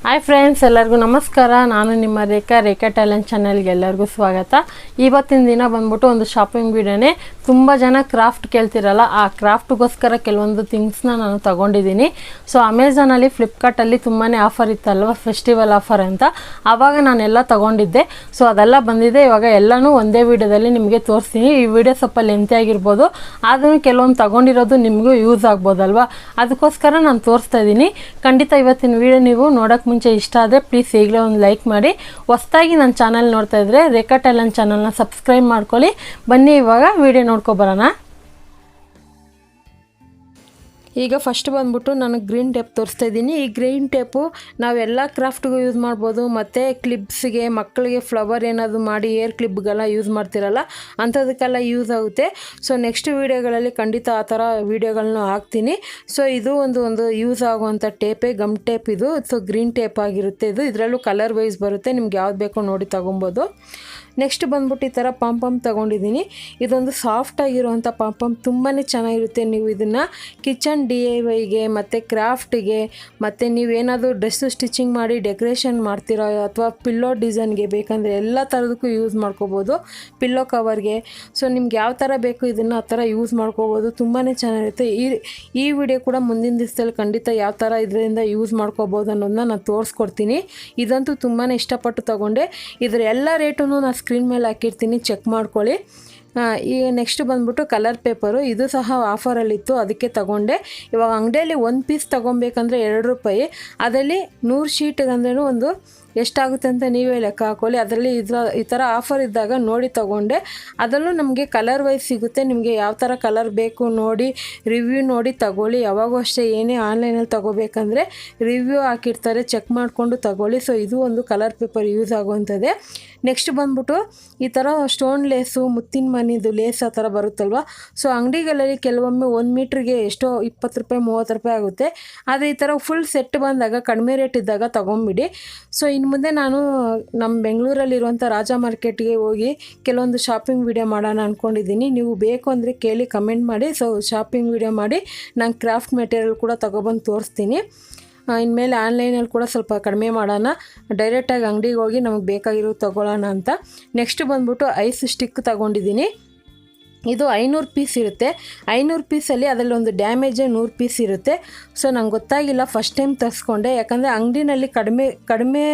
Hi friends, ಎಲ್ಲರಿಗೂ ನಮಸ್ಕಾರ. ನಾನು ನಿಮ್ಮ ರೇಖಾ ಟ್ಯಾಲೆಂಟ್ ಚಾನೆಲ್ಗೆ ಎಲ್ಲರಿಗೂ ಸ್ವಾಗತ. ಇವತ್ತಿನ ದಿನ ಬಂದ್ಬಿಟ್ಟು ಒಂದು ಶಾಪಿಂಗ್ ವಿಡಿಯೋನೇ. ತುಂಬ ಜನ ಕ್ರಾಫ್ಟ್ ಕೇಳ್ತಿರಲ್ಲ, ಆ ಕ್ರಾಫ್ಟ್ಗೋಸ್ಕರ ಕೆಲವೊಂದು ಥಿಂಗ್ಸ್ನ ನಾನು ತೊಗೊಂಡಿದ್ದೀನಿ. ಸೊ ಅಮೆಝಾನಲ್ಲಿ, ಫ್ಲಿಪ್ಕಾರ್ಟಲ್ಲಿ ತುಂಬಾ ಆಫರ್ ಇತ್ತಲ್ವ, ಫೆಸ್ಟಿವಲ್ ಆಫರ್ ಅಂತ. ಆವಾಗ ನಾನೆಲ್ಲ ತೊಗೊಂಡಿದ್ದೆ. ಸೊ ಅದೆಲ್ಲ ಬಂದಿದೆ. ಇವಾಗ ಎಲ್ಲನೂ ಒಂದೇ ವಿಡಿಯೋದಲ್ಲಿ ನಿಮಗೆ ತೋರಿಸ್ತೀನಿ. ಈ ವಿಡಿಯೋ ಸ್ವಲ್ಪ ಲೆಂತಿ ಆಗಿರ್ಬೋದು, ಆದ್ರೂ ಕೆಲವೊಂದು ತೊಗೊಂಡಿರೋದು ನಿಮಗೂ ಯೂಸ್ ಆಗ್ಬೋದಲ್ವಾ, ಅದಕ್ಕೋಸ್ಕರ ನಾನು ತೋರಿಸ್ತಾ ಇದ್ದೀನಿ. ಖಂಡಿತ ಇವತ್ತಿನ ವಿಡಿಯೋ ನೀವು ನೋಡೋಕ್ಕೆ ಮುಂಚೆ ಇಷ್ಟ ಆದರೆ ಪ್ಲೀಸ್ ಈಗಲೇ ಒಂದು ಲೈಕ್ ಮಾಡಿ. ಹೊಸದಾಗಿ ನನ್ನ ಚಾನಲ್ ನೋಡ್ತಾ ಇದ್ದರೆ ರೇಖಾ ಟ್ಯಾಲೆಂಟ್ ಚಾನಲ್ನ ಸಬ್ಸ್ಕ್ರೈಬ್ ಮಾಡ್ಕೊಳ್ಳಿ. ಬನ್ನಿ ಇವಾಗ ವಿಡಿಯೋ ನೋಡ್ಕೊಬರೋಣ. ಈಗ ಫಸ್ಟ್ ಬಂದ್ಬಿಟ್ಟು ನಾನು ಗ್ರೀನ್ ಟೇಪ್ ತೋರಿಸ್ತಾ ಇದ್ದೀನಿ. ಈ ಗ್ರೀನ್ ಟೇಪು ನಾವೆಲ್ಲ ಕ್ರಾಫ್ಟ್ಗೂ ಯೂಸ್ ಮಾಡ್ಬೋದು, ಮತ್ತು ಕ್ಲಿಪ್ಸ್ಗೆ, ಮಕ್ಕಳಿಗೆ ಫ್ಲವರ್ ಏನಾದರೂ ಮಾಡಿ ಏರ್ ಕ್ಲಿಪ್ಗೆಲ್ಲ ಯೂಸ್ ಮಾಡ್ತಿರಲ್ಲ, ಅಂಥದಕ್ಕೆಲ್ಲ ಯೂಸ್ ಆಗುತ್ತೆ. ಸೊ ನೆಕ್ಸ್ಟ್ ವೀಡಿಯೋಗಳಲ್ಲಿ ಖಂಡಿತ ಆ ಥರ ವೀಡಿಯೋಗಳನ್ನ ಹಾಕ್ತೀನಿ. ಸೊ ಇದು ಒಂದು ಯೂಸ್ ಆಗುವಂಥ ಟೇಪೇ, ಗಮ್ ಟೇಪ್ ಇದು. ಸೊ ಗ್ರೀನ್ ಟೇಪ್ ಆಗಿರುತ್ತೆ ಇದು. ಇದರಲ್ಲೂ ಕಲರ್ ವೈಸ್ ಬರುತ್ತೆ, ನಿಮ್ಗೆ ಯಾವ್ದು ಬೇಕೋ ನೋಡಿ ತೊಗೊಬೋದು. ನೆಕ್ಸ್ಟ್ ಬಂದ್ಬಿಟ್ಟು ಈ ಥರ ಪಾಂಪಮ್ ತೊಗೊಂಡಿದ್ದೀನಿ. ಇದೊಂದು ಸಾಫ್ಟಾಗಿರುವಂಥ ಪಾಂಪಮ್, ತುಂಬಾ ಚೆನ್ನಾಗಿರುತ್ತೆ. ನೀವು ಇದನ್ನು ಕಿಚನ್ DIYಗೆ ಮತ್ತು ಕ್ರಾಫ್ಟಿಗೆ, ಮತ್ತು ನೀವೇನಾದರೂ ಡ್ರೆಸ್ಸು ಸ್ಟಿಚಿಂಗ್ ಮಾಡಿ ಡೆಕೋರೇಷನ್ ಮಾಡ್ತಿರೋ ಅಥವಾ ಪಿಲ್ಲೋ ಡಿಸೈನ್ಗೆ ಬೇಕಂದರೆ ಎಲ್ಲ ಥರದಕ್ಕೂ ಯೂಸ್ ಮಾಡ್ಕೋಬೋದು. ಪಿಲ್ಲೋ ಕವರ್ಗೆ, ಸೊ ನಿಮ್ಗೆ ಯಾವ ಥರ ಬೇಕು ಇದನ್ನು ಆ ಥರ ಯೂಸ್ ಮಾಡ್ಕೋಬೋದು. ತುಂಬಾ ಚೆನ್ನಾಗಿರುತ್ತೆ. ಈ ವಿಡಿಯೋ ಕೂಡ ಮುಂದಿನ ದಿವಸದಲ್ಲಿ ಖಂಡಿತ ಯಾವ ಥರ ಇದರಿಂದ ಯೂಸ್ ಮಾಡ್ಕೋಬೋದು ಅನ್ನೋದನ್ನ ನಾನು ತೋರಿಸ್ಕೊಡ್ತೀನಿ. ಇದಂತೂ ತುಂಬಾ ಇಷ್ಟಪಟ್ಟು ತೊಗೊಂಡೆ. ಇದರ ಎಲ್ಲ ರೇಟನ್ನು ನಾನು ಸ್ಕ್ರೀನ್ ಮೇಲೆ ಹಾಕಿರ್ತೀನಿ, ಚೆಕ್ ಮಾಡ್ಕೊಳ್ಳಿ. ಈಗ ನೆಕ್ಸ್ಟ್ ಬಂದ್ಬಿಟ್ಟು ಕಲರ್ ಪೇಪರು. ಇದು ಸಹ ಆಫರಲ್ಲಿತ್ತು, ಅದಕ್ಕೆ ತಗೊಂಡೆ. ಇವಾಗ ಅಂಗಡಿಯಲ್ಲಿ ಒಂದು ಪೀಸ್ ತೊಗೊಬೇಕಂದ್ರೆ ₹2, ಅದರಲ್ಲಿ 100 ಶೀಟ್ಗಂದ್ರೂ ಒಂದು ಎಷ್ಟಾಗುತ್ತೆ ಅಂತ ನೀವೇ ಲೆಕ್ಕ ಹಾಕೊಳ್ಳಿ. ಅದರಲ್ಲಿ ಈ ಥರ ಆಫರ್ ಇದ್ದಾಗ ನೋಡಿ ತೊಗೊಂಡೆ. ಅದರಲ್ಲೂ ನಮಗೆ ಕಲರ್ ವೈಸ್ ಸಿಗುತ್ತೆ. ನಿಮಗೆ ಯಾವ ಥರ ಕಲರ್ ಬೇಕು ನೋಡಿ, ರಿವ್ಯೂ ನೋಡಿ ತಗೊಳ್ಳಿ. ಯಾವಾಗೂ ಅಷ್ಟೇ, ಏನೇ ಆನ್ಲೈನಲ್ಲಿ ತೊಗೋಬೇಕಂದ್ರೆ ರಿವ್ಯೂ ಹಾಕಿರ್ತಾರೆ, ಚೆಕ್ ಮಾಡಿಕೊಂಡು ತಗೊಳ್ಳಿ. ಸೊ ಇದು ಒಂದು ಕಲರ್ ಪೇಪರ್ ಯೂಸ್ ಆಗುವಂಥದ್ದೇ. ನೆಕ್ಸ್ಟ್ ಬಂದ್ಬಿಟ್ಟು ಈ ಥರ ಸ್ಟೋನ್ ಲೇಸು, ಮುತ್ತಿನ ಮನಿದು ಲೇಸ್ ಆ ಥರ ಬರುತ್ತಲ್ವ. ಸೊ ಅಂಗಡಿಗಳಲ್ಲಿ ಕೆಲವೊಮ್ಮೆ 1 ಮೀಟ್ರಿಗೆ ಎಷ್ಟೋ ₹20, ₹30 ಆಗುತ್ತೆ. ಆದರೆ ಈ ಥರ ಫುಲ್ ಸೆಟ್ ಬಂದಾಗ, ಕಡಿಮೆ ರೇಟ್ ಇದ್ದಾಗ ತೊಗೊಂಬಿಡಿ. ಸೊ ಇನ್ನು ಮುಂದೆ ನಾನು ನಮ್ಮ ಬೆಂಗಳೂರಲ್ಲಿರುವಂಥ ರಾಜ ಮಾರ್ಕೆಟ್ಗೆ ಹೋಗಿ ಕೆಲವೊಂದು ಶಾಪಿಂಗ್ ವಿಡಿಯೋ ಮಾಡೋಣ ಅಂದ್ಕೊಂಡಿದ್ದೀನಿ. ನೀವು ಬೇಕು ಅಂದರೆ ಕೇಳಿ ಕಮೆಂಟ್ ಮಾಡಿ. ಸೊ ಶಾಪಿಂಗ್ ವಿಡಿಯೋ ಮಾಡಿ ನಾನು ಕ್ರಾಫ್ಟ್ ಮೆಟೀರಿಯಲ್ ಕೂಡ ತೊಗೊಬಂದು ತೋರಿಸ್ತೀನಿ. ಇನ್ಮೇಲೆ ಆನ್ಲೈನಲ್ಲಿ ಕೂಡ ಸ್ವಲ್ಪ ಕಡಿಮೆ ಮಾಡೋಣ, ಡೈರೆಕ್ಟಾಗಿ ಅಂಗಡಿಗೆ ಹೋಗಿ ನಮಗೆ ಬೇಕಾಗಿರೋದು ತೊಗೊಳ್ಳೋಣ ಅಂತ. ನೆಕ್ಸ್ಟ್ ಬಂದ್ಬಿಟ್ಟು ಐಸ್ ಸ್ಟಿಕ್ ತೊಗೊಂಡಿದ್ದೀನಿ. ಇದು 500 ಪೀಸ್ ಇರುತ್ತೆ. 500 ಪೀಸಲ್ಲಿ ಅದರಲ್ಲಿ ಒಂದು ಡ್ಯಾಮೇಜೇ 100 ಪೀಸ್ ಇರುತ್ತೆ. ಸೊ ನಂಗೆ ಗೊತ್ತಾಗಿಲ್ಲ, ಫಸ್ಟ್ ಟೈಮ್ ತರಿಸ್ಕೊಂಡೆ. ಯಾಕಂದರೆ ಅಂಗಡಿನಲ್ಲಿ ಕಡಿಮೆ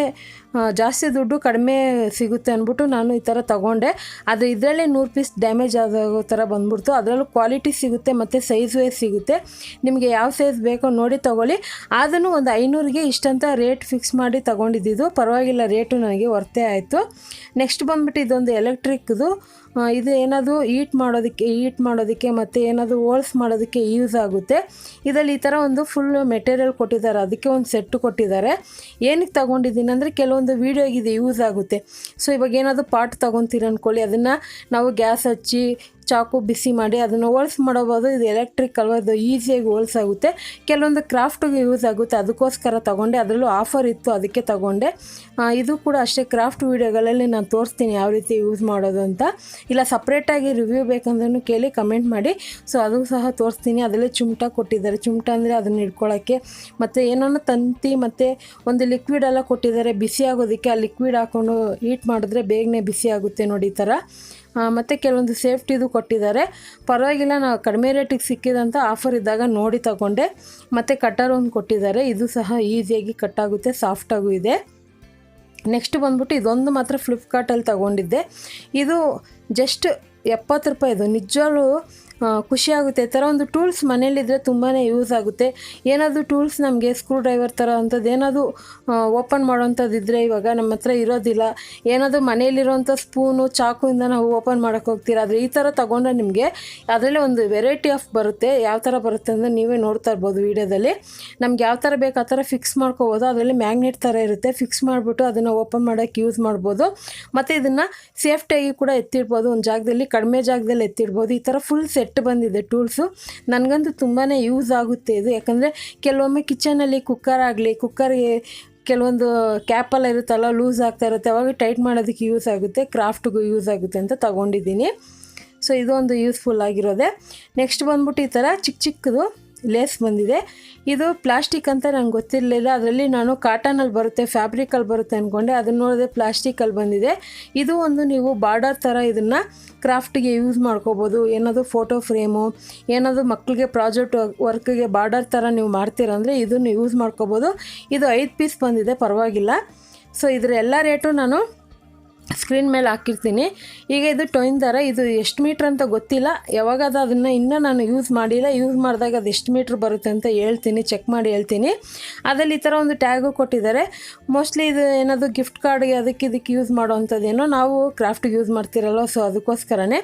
ಜಾಸ್ತಿ ದುಡ್ಡು ಕಡಿಮೆ ಸಿಗುತ್ತೆ ಅಂದ್ಬಿಟ್ಟು ನಾನು ಈ ಥರ ತೊಗೊಂಡೆ. ಆದರೆ ಇದರಲ್ಲೇ 100 ಪೀಸ್ ಡ್ಯಾಮೇಜ್ ಆಗೋ ಥರ ಬಂದ್ಬಿಡ್ತು. ಅದರಲ್ಲೂ ಕ್ವಾಲಿಟಿ ಸಿಗುತ್ತೆ ಮತ್ತು ಸೈಜ್ ವೈಸ್ ಸಿಗುತ್ತೆ. ನಿಮಗೆ ಯಾವ ಸೈಜ್ ಬೇಕೋ ನೋಡಿ ತೊಗೊಳ್ಳಿ. ಆದರೂ ಒಂದು 500ಗೆ ಇಷ್ಟಂತ ರೇಟ್ ಫಿಕ್ಸ್ ಮಾಡಿ ತೊಗೊಂಡಿದ್ದು, ಪರವಾಗಿಲ್ಲ, ರೇಟು ನನಗೆ ವರ್ತೇ ಆಯಿತು. ನೆಕ್ಸ್ಟ್ ಬಂದ್ಬಿಟ್ಟು ಇದೊಂದು ಎಲೆಕ್ಟ್ರಿಕ್ದು. ಇದು ಏನಾದರೂ ಹೀಟ್ ಮಾಡೋದಕ್ಕೆ ಮತ್ತು ಏನಾದರೂ ಹೋಲ್ಸ್ ಮಾಡೋದಕ್ಕೆ ಯೂಸ್ ಆಗುತ್ತೆ. ಇದರಲ್ಲಿ ಈ ಥರ ಒಂದು ಫುಲ್ ಮೆಟೀರಿಯಲ್ ಕೊಟ್ಟಿದ್ದಾರೆ, ಅದಕ್ಕೆ ಒಂದು ಸೆಟ್ಟು ಕೊಟ್ಟಿದ್ದಾರೆ. ಏನಕ್ಕೆ ತೊಗೊಂಡಿದ್ದೀನಿ ಅಂದರೆ ಕೆಲವೊಂದು ವೀಡಿಯೋಗಿದೆ ಯೂಸ್ ಆಗುತ್ತೆ. ಸೊ ಇವಾಗ ಏನಾದರೂ ಪಾಟ್ ತೊಗೊತೀರಿ ಅಂದ್ಕೊಳ್ಳಿ, ಅದನ್ನು ನಾವು ಗ್ಯಾಸ್ ಹಚ್ಚಿ ಚಾಕು ಬಿಸಿ ಮಾಡಿ ಅದನ್ನು ಹೋಲ್ಸ್ ಮಾಡಬಹುದು. ಇದು ಎಲೆಕ್ಟ್ರಿಕ್ ಅಲ್ವಾ, ಅದು ಈಸಿಯಾಗಿ ಹೋಲ್ಸ್ ಆಗುತ್ತೆ. ಕೆಲವೊಂದು ಕ್ರಾಫ್ಟಿಗೆ ಯೂಸ್ ಆಗುತ್ತೆ, ಅದಕ್ಕೋಸ್ಕರ ತೊಗೊಂಡೆ. ಅದರಲ್ಲೂ ಆಫರ್ ಇತ್ತು, ಅದಕ್ಕೆ ತೊಗೊಂಡೆ. ಇದು ಕೂಡ ಅಷ್ಟೇ, ಕ್ರಾಫ್ಟ್ ವೀಡಿಯೋಗಳಲ್ಲಿ ನಾನು ತೋರಿಸ್ತೀನಿ ಯಾವ ರೀತಿ ಯೂಸ್ ಮಾಡೋದು ಅಂತ. ಇಲ್ಲ ಸಪ್ರೇಟಾಗಿ ರಿವ್ಯೂ ಬೇಕಂದ್ರೂ ಕೇಳಿ ಕಮೆಂಟ್ ಮಾಡಿ. ಸೊ ಅದು ಸಹ ತೋರಿಸ್ತೀನಿ. ಅದರಲ್ಲೇ ಚಿಮಟ ಕೊಟ್ಟಿದ್ದಾರೆ. ಚಿಮಟ ಅಂದರೆ ಅದನ್ನು ಇಟ್ಕೊಳ್ಳೋಕ್ಕೆ, ಮತ್ತು ಏನೋ ತಂತಿ ಮತ್ತು ಒಂದು ಲಿಕ್ವಿಡ್ ಎಲ್ಲ ಕೊಟ್ಟಿದ್ದಾರೆ ಬಿಸಿ ಆಗೋದಕ್ಕೆ. ಆ ಲಿಕ್ವಿಡ್ ಹಾಕ್ಕೊಂಡು ಹೀಟ್ ಮಾಡಿದ್ರೆ ಬೇಗನೆ ಬಿಸಿ ಆಗುತ್ತೆ ನೋಡಿ ಈ ಥರ. ಮತ್ತು ಕೆಲವೊಂದು ಸೇಫ್ಟಿದು ಕೊಟ್ಟಿದ್ದಾರೆ. ಪರವಾಗಿಲ್ಲ, ನಾವು ಕಡಿಮೆ ರೇಟಿಗೆ ಸಿಕ್ಕಿದಂಥ ಆಫರ್ ಇದ್ದಾಗ ನೋಡಿ ತಗೊಂಡೆ. ಮತ್ತು ಕಟ್ಟರ್ ಒಂದು ಕೊಟ್ಟಿದ್ದಾರೆ, ಇದು ಸಹ ಈಸಿಯಾಗಿ ಕಟ್ಟಾಗುತ್ತೆ, ಸಾಫ್ಟಾಗೂ ಇದೆ. ನೆಕ್ಸ್ಟ್ ಬಂದ್ಬಿಟ್ಟು ಇದೊಂದು ಮಾತ್ರ ಫ್ಲಿಪ್ಕಾರ್ಟಲ್ಲಿ ತೊಗೊಂಡಿದ್ದೆ. ಇದು ಜಸ್ಟ್ ₹70. ಇದು ನಿಜವಾಗ್ಲೂ ಖುಷಿಯಾಗುತ್ತೆ. ಈ ಥರ ಒಂದು ಟೂಲ್ಸ್ ಮನೇಲಿದ್ದರೆ ತುಂಬಾ ಯೂಸ್ ಆಗುತ್ತೆ. ಏನಾದರೂ ಟೂಲ್ಸ್ ನಮಗೆ ಸ್ಕ್ರೂ ಡ್ರೈವರ್ ಥರ ಅಂಥದ್ದು ಏನಾದರೂ ಓಪನ್ ಮಾಡೋವಂಥದ್ದು ಇದ್ದರೆ, ಇವಾಗ ನಮ್ಮ ಹತ್ರ ಇರೋದಿಲ್ಲ, ಏನಾದರೂ ಮನೇಲಿರೋವಂಥ ಸ್ಪೂನು ಚಾಕುಯಿಂದ ನಾವು ಓಪನ್ ಮಾಡೋಕ್ಕೆ ಹೋಗ್ತೀರ, ಆದರೆ ಈ ಥರ ತೊಗೊಂಡ್ರೆ ನಿಮಗೆ ಅದರಲ್ಲೇ ಒಂದು ವೆರೈಟಿ ಆಫ್ ಬರುತ್ತೆ. ಯಾವ ಥರ ಬರುತ್ತೆ ಅಂದರೆ ನೀವೇ ನೋಡ್ತಾ ಇರ್ಬೋದು ವೀಡಿಯೋದಲ್ಲಿ. ನಮ್ಗೆ ಯಾವ ಥರ ಬೇಕು ಆ ಥರ ಫಿಕ್ಸ್ ಮಾಡ್ಕೋಬೋದು. ಅದರಲ್ಲಿ ಮ್ಯಾಗ್ನೆಟ್ ಥರ ಇರುತ್ತೆ, ಫಿಕ್ಸ್ ಮಾಡಿಬಿಟ್ಟು ಅದನ್ನು ಓಪನ್ ಮಾಡೋಕ್ಕೆ ಯೂಸ್ ಮಾಡ್ಬೋದು. ಮತ್ತು ಇದನ್ನು ಸೇಫ್ಟಿಯಾಗಿ ಕೂಡ ಎತ್ತಿಡ್ಬೋದು, ಒಂದು ಜಾಗದಲ್ಲಿ ಕಡಿಮೆ ಜಾಗದಲ್ಲಿ ಎತ್ತಿಡ್ಬೋದು. ಈ ಥರ ಫುಲ್ ಸೆಟ್ ಬಂದಿದೆ ಟೂಲ್ಸು. ನನಗಂತೂ ತುಂಬಾ ಯೂಸ್ ಆಗುತ್ತೆ ಇದು. ಯಾಕಂದರೆ ಕೆಲವೊಮ್ಮೆ ಕಿಚನಲ್ಲಿ ಕುಕ್ಕರ್ಗೆ ಕೆಲವೊಂದು ಕ್ಯಾಪೆಲ್ಲ ಇರುತ್ತಲ್ಲ, ಲೂಸ್ ಆಗ್ತಾ ಇರುತ್ತೆ, ಅವಾಗ ಟೈಟ್ ಮಾಡೋದಕ್ಕೆ ಯೂಸ್ ಆಗುತ್ತೆ, ಕ್ರಾಫ್ಟ್ಗೂ ಯೂಸ್ ಆಗುತ್ತೆ ಅಂತ ತೊಗೊಂಡಿದ್ದೀನಿ. ಸೊ ಇದು ಒಂದು ಯೂಸ್ಫುಲ್ ಆಗಿರೋದೆ. ನೆಕ್ಸ್ಟ್ ಬಂದ್ಬಿಟ್ಟು ಈ ಥರ ಚಿಕ್ಕದು ಲೇಸ್ ಬಂದಿದೆ. ಇದು ಪ್ಲಾಸ್ಟಿಕ್ ಅಂತ ನಂಗೆ ಗೊತ್ತಿರಲಿಲ್ಲ. ಅದರಲ್ಲಿ ನಾನು ಕಾಟನಲ್ಲಿ ಬರುತ್ತೆ, ಫ್ಯಾಬ್ರಿಕಲ್ಲಿ ಬರುತ್ತೆ ಅಂದ್ಕೊಂಡೆ. ಅದನ್ನು ನೋಡಿದ್ರೆ ಪ್ಲಾಸ್ಟಿಕಲ್ಲಿ ಬಂದಿದೆ. ಇದು ಒಂದು ನೀವು ಬಾರ್ಡರ್ ಥರ ಇದನ್ನು ಕ್ರಾಫ್ಟಿಗೆ ಯೂಸ್ ಮಾಡ್ಕೋಬೋದು. ಏನಾದರೂ ಫೋಟೋ ಫ್ರೇಮು, ಏನಾದರೂ ಮಕ್ಕಳಿಗೆ ಪ್ರಾಜೆಕ್ಟ್ ವರ್ಕ್ಗೆ ಬಾರ್ಡರ್ ಥರ ನೀವು ಮಾಡ್ತೀರಂದರೆ ಇದನ್ನು ಯೂಸ್ ಮಾಡ್ಕೋಬೋದು. ಇದು 5 ಪೀಸ್ ಬಂದಿದೆ, ಪರವಾಗಿಲ್ಲ. ಸೊ ಇದರ ಎಲ್ಲ ರೇಟು ನಾನು ಸ್ಕ್ರೀನ್ ಮೇಲೆ ಹಾಕಿರ್ತೀನಿ. ಈಗ ಇದು ಟೊಯ್ನ್ ದಾರ, ಇದು ಎಷ್ಟು ಮೀಟ್ರ್ ಅಂತ ಗೊತ್ತಿಲ್ಲ. ಯಾವಾಗಾದ ಅದನ್ನು ಇನ್ನೂ ನಾನು ಯೂಸ್ ಮಾಡಿಲ್ಲ. ಯೂಸ್ ಮಾಡಿದಾಗ ಅದು ಎಷ್ಟು ಮೀಟ್ರ್ ಬರುತ್ತೆ ಅಂತ ಹೇಳ್ತೀನಿ, ಚೆಕ್ ಮಾಡಿ ಹೇಳ್ತೀನಿ. ಅದರಲ್ಲಿ ಈ ಥರ ಒಂದು ಟ್ಯಾಗು ಕೊಟ್ಟಿದ್ದಾರೆ. ಮೋಸ್ಟ್ಲಿ ಇದು ಏನಾದರೂ ಗಿಫ್ಟ್ ಕಾರ್ಡ್ಗೆ ಇದಕ್ಕೆ ಯೂಸ್ ಮಾಡೋವಂಥದ್ದೇನೋ, ನಾವು ಕ್ರಾಫ್ಟಿಗೆ ಯೂಸ್ ಮಾಡ್ತಿರಲ್ಲ, ಸೊ ಅದಕ್ಕೋಸ್ಕರನೇ.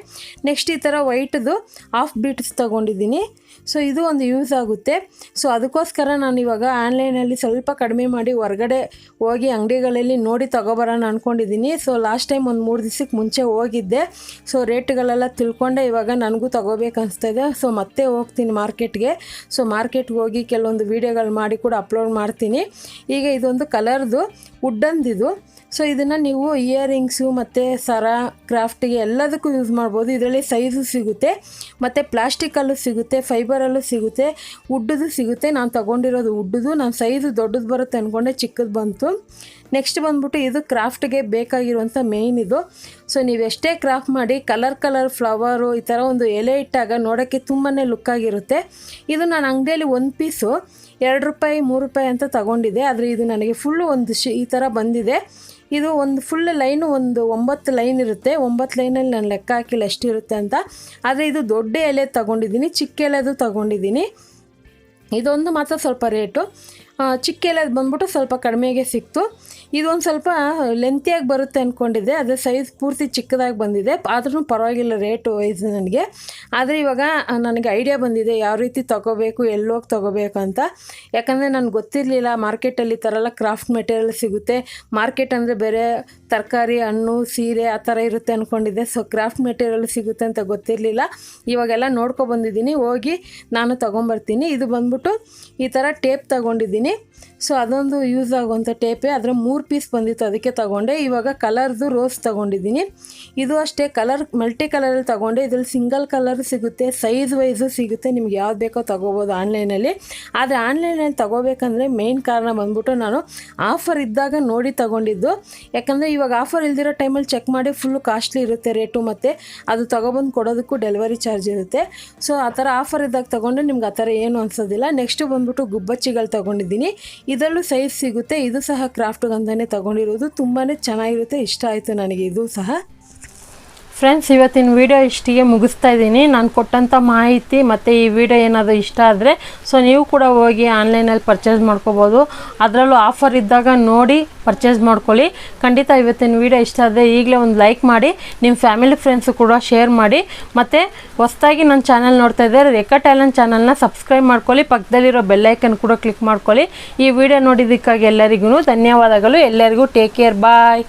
ನೆಕ್ಸ್ಟ್ ಈ ಥರ ವೈಟ್ದು ಹಾಫ್ ಬೀಟ್ಸ್ ತೊಗೊಂಡಿದ್ದೀನಿ. ಸೊ ಇದು ಒಂದು ಯೂಸ್ ಆಗುತ್ತೆ. ಸೊ ಅದಕ್ಕೋಸ್ಕರ ನಾನು ಇವಾಗ ಆನ್ಲೈನಲ್ಲಿ ಸ್ವಲ್ಪ ಕಡಿಮೆ ಮಾಡಿ ಹೊರಗಡೆ ಹೋಗಿ ಅಂಗಡಿಗಳಲ್ಲಿ ನೋಡಿ ತೊಗೊಬರೋಣ ಅಂದ್ಕೊಂಡಿದ್ದೀನಿ. ಸೊ ಲಾಸ್ಟ್ ಟೈಮ್ ಒಂದು 3 ದಿವಸಕ್ಕೆ ಮುಂಚೆ ಹೋಗಿದ್ದೆ. ಸೊ ರೇಟ್ಗಳೆಲ್ಲ ತಿಳ್ಕೊಂಡೆ ಇವಾಗ ನನಗೂ ತೊಗೋಬೇಕು ಅನಿಸ್ತಾಯಿದೆ. ಸೊ ಮತ್ತೆ ಹೋಗ್ತೀನಿ ಮಾರ್ಕೆಟ್ಗೆ. ಸೊ ಮಾರ್ಕೆಟ್ಗೆ ಹೋಗಿ ಕೆಲವೊಂದು ವೀಡಿಯೋಗಳು ಮಾಡಿ ಕೂಡ ಅಪ್ಲೋಡ್ ಮಾಡ್ತೀನಿ. ಈಗ ಇದೊಂದು ಕಲರ್ದು ವುಡ್ಡಂದಿದು. ಸೊ ಇದನ್ನು ನೀವು ಇಯರಿಂಗ್ಸು ಮತ್ತು ಸರ, ಕ್ರಾಫ್ಟಿಗೆ ಎಲ್ಲದಕ್ಕೂ ಯೂಸ್ ಮಾಡ್ಬೋದು. ಇದರಲ್ಲಿ ಸೈಜು ಸಿಗುತ್ತೆ, ಮತ್ತು ಪ್ಲಾಸ್ಟಿಕಲ್ಲೂ ಸಿಗುತ್ತೆ, ಫೈಬರಲ್ಲೂ ಸಿಗುತ್ತೆ, ವುಡ್ಡದು ಸಿಗುತ್ತೆ. ನಾನು ತೊಗೊಂಡಿರೋದು ವುಡ್ಡದು. ನಾನು ಸೈಜು ದೊಡ್ಡದು ಬರುತ್ತೆ ಅಂದ್ಕೊಂಡೆ, ಚಿಕ್ಕದು ಬಂತು. ನೆಕ್ಸ್ಟ್ ಬಂದ್ಬಿಟ್ಟು ಇದು ಕ್ರಾಫ್ಟ್ಗೆ ಬೇಕಾಗಿರುವಂಥ ಮೇಯ್ನ್ ಇದು. ಸೊ ನೀವು ಎಷ್ಟೇ ಕ್ರಾಫ್ಟ್ ಮಾಡಿ ಕಲರ್ ಫ್ಲವರು ಈ ಥರ ಒಂದು ಎಲೆ ಇಟ್ಟಾಗ ನೋಡೋಕ್ಕೆ ತುಂಬಾ ಲುಕ್ಕಾಗಿರುತ್ತೆ. ಇದು ನಾನು ಅಂಗಡಿಯಲ್ಲಿ ಒಂದು ಪೀಸು ₹2 ₹3 ಅಂತ ತೊಗೊಂಡಿದ್ದೆ. ಆದರೆ ಇದು ನನಗೆ ಫುಲ್ಲು ಒಂದು ಈ ಥರ ಬಂದಿದೆ. ಇದು ಒಂದು ಫುಲ್ ಲೈನು ಒಂದು 9 ಲೈನ್ ಇರುತ್ತೆ. 9 ಲೈನಲ್ಲಿ ನಾನು ಲೆಕ್ಕ ಹಾಕಿಲ್ಲ ಎಷ್ಟಿರುತ್ತೆ ಅಂತ. ಆದರೆ ಇದು ದೊಡ್ಡ ಎಲೆ ತೊಗೊಂಡಿದ್ದೀನಿ, ಚಿಕ್ಕ ಎಲೆದು ತೊಗೊಂಡಿದ್ದೀನಿ. ಇದೊಂದು ಮಾತ್ರ ಸ್ವಲ್ಪ ರೇಟು. ಚಿಕ್ಕ ಎಲೆದು ಬಂದ್ಬಿಟ್ಟು ಸ್ವಲ್ಪ ಕಡಿಮೆಗೆ ಸಿಕ್ತು. ಇದೊಂದು ಸ್ವಲ್ಪ ಲೆಂತಿಯಾಗಿ ಬರುತ್ತೆ ಅಂದ್ಕೊಂಡಿದ್ದೆ, ಅದೇ ಸೈಜ್ ಪೂರ್ತಿ ಚಿಕ್ಕದಾಗಿ ಬಂದಿದೆ. ಆದ್ರೂ ಪರವಾಗಿಲ್ಲ ರೇಟು ವೈಸ್ ನನಗೆ. ಆದರೆ ಇವಾಗ ನನಗೆ ಐಡಿಯಾ ಬಂದಿದೆ ಯಾವ ರೀತಿ ತೊಗೋಬೇಕು, ಎಲ್ಲೋಗಿ ತೊಗೋಬೇಕು ಅಂತ. ಯಾಕಂದರೆ ನನಗೆ ಗೊತ್ತಿರಲಿಲ್ಲ ಮಾರ್ಕೆಟಲ್ಲಿ ಈ ಥರ ಎಲ್ಲ ಕ್ರಾಫ್ಟ್ ಮೆಟೀರಿಯಲ್ ಸಿಗುತ್ತೆ. ಮಾರ್ಕೆಟ್ ಅಂದರೆ ಬೇರೆ ತರಕಾರಿ, ಹಣ್ಣು, ಸೀರೆ ಆ ಥರ ಇರುತ್ತೆ ಅಂದ್ಕೊಂಡಿದ್ದೆ. ಸೊ ಕ್ರಾಫ್ಟ್ ಮೆಟೀರಿಯಲ್ ಸಿಗುತ್ತೆ ಅಂತ ಗೊತ್ತಿರಲಿಲ್ಲ. ಇವಾಗೆಲ್ಲ ನೋಡ್ಕೊಬಂದಿದ್ದೀನಿ, ಹೋಗಿ ನಾನು ತೊಗೊಂಬರ್ತೀನಿ. ಇದು ಬಂದ್ಬಿಟ್ಟು ಈ ಥರ ಟೇಪ್ ತೊಗೊಂಡಿದ್ದೀನಿ. ಸೊ ಅದೊಂದು ಯೂಸ್ ಆಗುವಂಥ ಟೇಪೇ. ಅದರ 3 ಪೀಸ್ ಬಂದಿತ್ತು, ಅದಕ್ಕೆ ತೊಗೊಂಡೆ. ಇವಾಗ ಕಲರ್ದು ರೋಸ್ ತೊಗೊಂಡಿದ್ದೀನಿ. ಇದು ಅಷ್ಟೇ ಕಲರ್ ಮಲ್ಟಿ ಕಲರಲ್ಲಿ ತೊಗೊಂಡೆ. ಇದರಲ್ಲಿ ಸಿಂಗಲ್ ಕಲರ್ ಸಿಗುತ್ತೆ, ಸೈಜ್ ವೈಸು ಸಿಗುತ್ತೆ. ನಿಮ್ಗೆ ಯಾವ್ದು ಬೇಕೋ ತೊಗೋಬೋದು ಆನ್ಲೈನಲ್ಲಿ. ಆದರೆ ಆನ್ಲೈನಲ್ಲಿ ತೊಗೋಬೇಕಂದ್ರೆ ಮೇಯ್ನ್ ಕಾರಣ ಬಂದ್ಬಿಟ್ಟು ನಾನು ಆಫರ್ ಇದ್ದಾಗ ನೋಡಿ ತೊಗೊಂಡಿದ್ದು. ಯಾಕಂದರೆ ಇವಾಗ ಆಫರ್ ಇಲ್ದಿರೋ ಟೈಮಲ್ಲಿ ಚೆಕ್ ಮಾಡಿ ಫುಲ್ಲು ಕಾಸ್ಟ್ಲಿ ಇರುತ್ತೆ ರೇಟು, ಮತ್ತು ಅದು ತೊಗೊಬಂದು ಕೊಡೋದಕ್ಕೂ ಡೆಲಿವರಿ ಚಾರ್ಜ್ ಇರುತ್ತೆ. ಸೊ ಆ ಥರ ಆಫರ್ ಇದ್ದಾಗ ತೊಗೊಂಡ್ರೆ ನಿಮ್ಗೆ ಆ ಥರ ಏನು ಅನಿಸೋದಿಲ್ಲ. ನೆಕ್ಸ್ಟು ಬಂದ್ಬಿಟ್ಟು ಗುಬ್ಬಚ್ಚಿಗಳು ತೊಗೊಂಡಿದ್ದೀನಿ. ಇದರಲ್ಲೂ ಸೈಜ್ ಸಿಗುತ್ತೆ. ಇದು ಸಹ ಕ್ರಾಫ್ಟ್ಗಂತಲೇ ತೊಗೊಂಡಿರೋದು. ತುಂಬಾ ಚೆನ್ನಾಗಿರುತ್ತೆ, ಇಷ್ಟ ಆಯಿತು ನನಗೆ ಇದು ಸಹ. ಫ್ರೆಂಡ್ಸ್, ಇವತ್ತಿನ ವಿಡಿಯೋ ಇಷ್ಟಿಗೆ ಮುಗಿಸ್ತಾ ಇದ್ದೀನಿ. ನಾನು ಕೊಟ್ಟಂಥ ಮಾಹಿತಿ ಮತ್ತು ಈ ವಿಡಿಯೋ ಏನಾದರೂ ಇಷ್ಟ ಆದರೆ ಸೊ ನೀವು ಕೂಡ ಹೋಗಿ ಆನ್ಲೈನಲ್ಲಿ ಪರ್ಚೇಸ್ ಮಾಡ್ಕೋಬೋದು. ಅದರಲ್ಲೂ ಆಫರ್ ಇದ್ದಾಗ ನೋಡಿ ಪರ್ಚೇಸ್ ಮಾಡ್ಕೊಳ್ಳಿ. ಖಂಡಿತ ಇವತ್ತಿನ ವಿಡಿಯೋ ಇಷ್ಟ ಆದರೆ ಈಗಲೇ ಒಂದು ಲೈಕ್ ಮಾಡಿ, ನಿಮ್ಮ ಫ್ಯಾಮಿಲಿ ಫ್ರೆಂಡ್ಸು ಕೂಡ ಶೇರ್ ಮಾಡಿ. ಮತ್ತು ಹೊಸದಾಗಿ ನನ್ನ ಚಾನಲ್ ನೋಡ್ತಾ ಇದ್ದಾರೆ ರೇಖಾ ಟ್ಯಾಲೆಂಟ್ ಚಾನಲ್ನ ಸಬ್ಸ್ಕ್ರೈಬ್ ಮಾಡ್ಕೊಳ್ಳಿ. ಪಕ್ಕದಲ್ಲಿರೋ ಬೆಲ್ಲೈಕನ್ ಕೂಡ ಕ್ಲಿಕ್ ಮಾಡ್ಕೊಳ್ಳಿ. ಈ ವಿಡಿಯೋ ನೋಡಿದ್ದಕ್ಕಾಗಿ ಎಲ್ಲರಿಗೂ ಧನ್ಯವಾದಗಳು. ಎಲ್ಲರಿಗೂ ಟೇಕ್ ಕೇರ್, ಬಾಯ್.